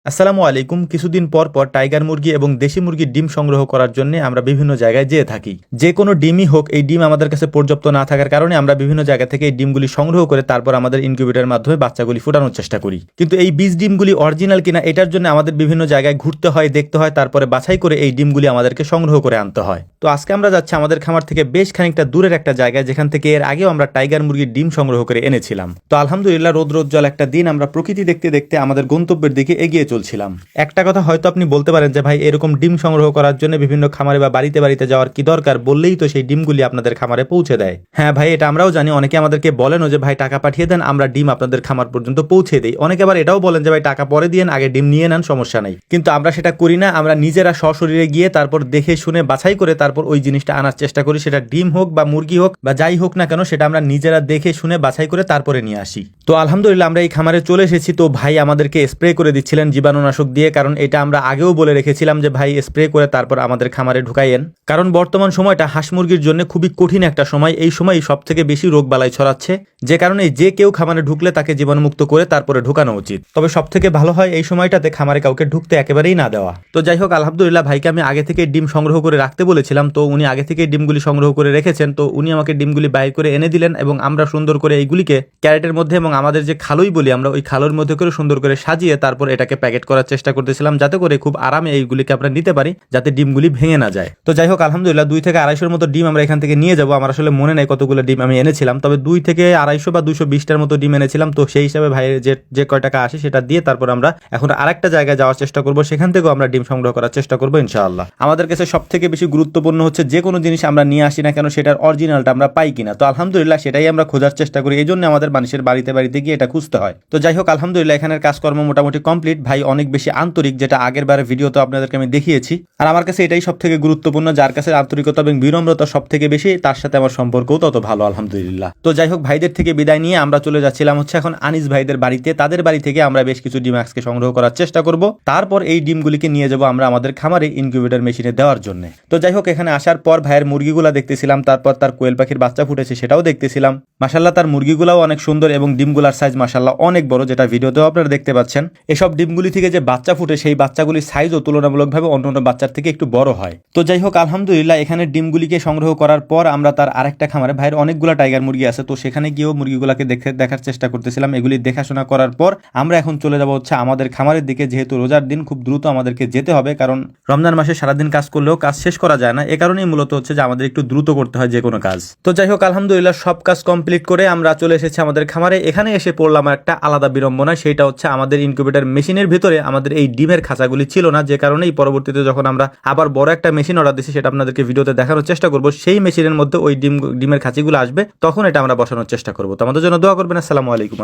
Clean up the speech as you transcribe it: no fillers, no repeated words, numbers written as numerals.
আসসালামু আলাইকুম। কিছুদিন পর পর টাইগার মুরগি এবং দেশি মুরগির ডিম সংগ্রহ করার জন্য আমরা বিভিন্ন জায়গায় যেয়ে থাকি। যে কোনো ডিমই হোক, এই ডিম আমাদের কাছে পর্যাপ্ত না থাকার কারণে আমরা বিভিন্ন জায়গা থেকে এই ডিমগুলি সংগ্রহ করে তারপর আমাদের ইনকিউবেটরের মাধ্যমে বাচ্চাগুলি ফোটানোর চেষ্টা করি। কিন্তু এই বীজ ডিমগুলি অরিজিনাল কিনা এটার জন্য আমাদের বিভিন্ন জায়গায় ঘুরতে হয়, দেখতে হয়, তারপরে বাছাই করে এই ডিমগুলি আমাদেরকে সংগ্রহ করে আনতে হয়। তো আজকে আমরা যাচ্ছি আমাদের খামার থেকে বেশ খানিকটা দূরের একটা জায়গায়, যেখান থেকে এর আগেও আমরা টাইগার মুরগির ডিম সংগ্রহ করে এনেছিলাম। তো আলহামদুলিল্লাহ রোদ্রোজ্জ্বল একটা দিন আমরা প্রকৃতি দেখতে দেখতে আমাদের গন্তব্যের দিকে এগিয়ে চলছিলাম। একটা কথা হয়তো আপনি বলতে পারেন যে ভাই, এরকম ডিম সংগ্রহ করার জন্য বিভিন্ন খামারে বা বাড়িতে বাড়িতে যাওয়ার কি দরকার, বললেই তো সেই ডিমগুলি আপনাদের খামারে পৌঁছে দেয়। হ্যাঁ ভাই, এটা আমরাও জানি। অনেকে আমাদেরকে বলেনও যে ভাই টাকা পাঠিয়ে দেন, আমরা ডিম আপনাদের খামার পর্যন্ত পৌঁছে দিই। অনেকে আবার এটাও বলেন যে ভাই টাকা পরে দিয়েন, আগে ডিম নিয়ে নেন, সমস্যা নাই। কিন্তু আমরা সেটা করি না। আমরা নিজেরা সশরীরে গিয়ে তারপর দেখে শুনে বাছাই করে তারপর ওই জিনিসটা আনার চেষ্টা করি। সেটা ডিম হোক বা মুরগি হোক বা যাই হোক না কেন, সেটা আমরা নিজেরা দেখে শুনে বাছাই করে তারপরে নিয়ে আসি। তো আলহামদুলিল্লাহ আমরা এই খামারে চলে এসেছি। তো ভাই আমাদেরকে স্প্রে করে দিচ্ছিলেন জীবাণুনাশক দিয়ে, কারণ এটা আমরা আগেও বলে রেখেছিলাম যে ভাই স্প্রে করে তারপর আমাদের খামারে ঢুকাইয়েন। কারণ বর্তমান সময়টা হাঁস মুরগির জন্য খুবই কঠিন একটা সময়। এই সময় সব থেকে বেশি রোগ বালাই ছড়াচ্ছে, যে কারণে যে কেউ খামারে ঢুকলে তাকে জীবাণুমুক্ত করে তারপরে ঢুকানো উচিত। তবে সব থেকে ভালো হয় এই সময়টাতে খামারে কাউকে ঢুকতে একেবারেই না দেওয়া। তো যাই হোক, আলহামদুলিল্লাহ ভাইকে আমি আগে থেকে ডিম সংগ্রহ করে রাখতে বলেছিলাম। তো উনি আগে থেকে ডিমগুলি সংগ্রহ করে রেখেছেন। তো উনি আমাকে ডিমগুলি বাইর করে এনে দিলেন এবং আমরা সুন্দর করে এইগুলিকে ক্যারেটের মধ্যে এবং আমাদের যে খালুই বলি আমরা, ওই খালুর মধ্যে করে সুন্দর করে সাজিয়ে তারপর এটাকে প্যাকেট করার চেষ্টা করতেছিলাম, যাতে করে খুব আরামে এইগুলিকে আমরা নিতে পারি, যাতে ডিমগুলি ভেঙে না যায়। তো যাই হোক, আলহামদুলিল্লাহ 2 থেকে 250-এর মতো ডিম আমরা এখান থেকে নিয়ে যাবো। আমার আসলে মনে নাই কতগুলো ডিম আমি এনেছিলাম, তবে 2 থেকে 250 বা 220টার মতো ডিম এনেছিলাম। তো সেই হিসাবে ভাইয়ের যে কয় টাকা আসে সেটা দিয়ে তারপর আমরা এখন আরেকটা জায়গায় যাওয়ার চেষ্টা করবো। সেখান থেকেও আমরা ডিম সংগ্রহ করার চেষ্টা করবো ইনশাআল্লাহ। আমাদের কাছে সব থেকে বেশি গুরুত্বপূর্ণ হচ্ছে যে কোনো জিনিস আমরা নিয়ে আসি না কেন, সেটার অরিজিনালটা আমরা পাই কিনা। তো আলহামদুলিল্লাহ সেটাই আমরা খোঁজার চেষ্টা করি। এই জন্য আমাদের মানুষের বাড়িতে বাড়িতে গিয়ে এটা খুঁজতে হয়। তো যাই হোক, আলহামদুলিল্লাহ এখানের কাজকর্ম মোটামুটি কমপ্লিট। ভাই অনেক বেশি আন্তরিক, যেটা আগের বারের ভিডিওতে আপনাদেরকে আমি দেখিয়েছি। আর আমার কাছে এটাই সব থেকে গুরুত্বপূর্ণ, যার কাছে আন্তরিকতা এবং বিনম্রতা সব থেকে বেশি, তার সাথে আমার সম্পর্কও তত ভালো আলহামদুলিল্লাহ। তো যাই হোক, ভাইদের থেকে বিদায় নিয়ে আমরা চলে যাচ্ছিলাম হচ্ছে এখন আনিস ভাইদের বাড়িতে। তাদের বাড়ি থেকে আমরা বেশ কিছু ডিম আজকে সংগ্রহ করার চেষ্টা করব। তারপর এই ডিমগুলিকে নিয়ে যাব আমরা আমাদের খামারে ইনকিউবেটর মেশিনে দেওয়ার জন্য। তো যাই হোক, এখানে আসার পর ভাইয়ের মুরগিগুলা দেখতেছিলাম, তারপর তার কোয়েল পাখির বাচ্চা ফুটেছে সেটাও দেখতেছিলাম। মাশাআল্লাহ তার মুরগিগুলাও অনেক সুন্দর এবং ডিমগুলার সাইজ মাশাআল্লাহ অনেক বড়, যেটা ভিডিওতেও আপনারা দেখতে পাচ্ছেন। এসব ডিমগুলি থেকে যে বাচ্চা ফুটে, সেই বাচ্চাগুলির সাইজও তুলনামূলকভাবে অন্যান্য বাচ্চার থেকে একটু বড় হয়। তো যাই হোক, আলহামদুলিল্লাহ এখানে ডিমগুলিকে সংগ্রহ করার পর আমরা তার আরেকটা খামারে, ভাইয়ের অনেকগুলো টাইগার মুরগি আছে, তো সেখানে গিয়েও মুরগিগুলাকে দেখার চেষ্টা করতেছিলাম। এগুলি দেখাশোনা করার পর আমরা এখন চলে যাব হচ্ছে আমাদের খামারের দিকে। যেহেতু রোজার দিন, খুব দ্রুত আমাদেরকে যেতে হবে, কারণ রমজান মাসে সারাদিন কাজ করলেও কাজ শেষ করা যায় না। এ কারণেই মূলত হচ্ছে যে আমাদের একটু দ্রুত করতে হয় যে কোনো কাজ। তো যাই হোক, আলহামদুলিল্লাহ সব কাজ কমপ্লিট করে আমরা চলে এসেছি আমাদের খামারে। এখানে এসে পড়লাম একটা আলাদা বিড়ম্বনা, সেটা হচ্ছে আমাদের ইনকিউবেটর মেশিনের ভিতরে আমাদের এই ডিমের খাঁচাগুলি ছিল না, যে কারণেই পরবর্তীতে যখন আমরা আবার বড় একটা মেশিন অর্ডার দিচ্ছি, সেটা আপনাদেরকে ভিডিওতে দেখানোর চেষ্টা করব। সেই মেশিনের মধ্যে ওই ডিমের খাঁচিগুলো আসবে, তখন এটা আমরা বসানোর চেষ্টা করব। তো আমাদের জন্য দোয়া করবেন। আসসালামু আলাইকুম।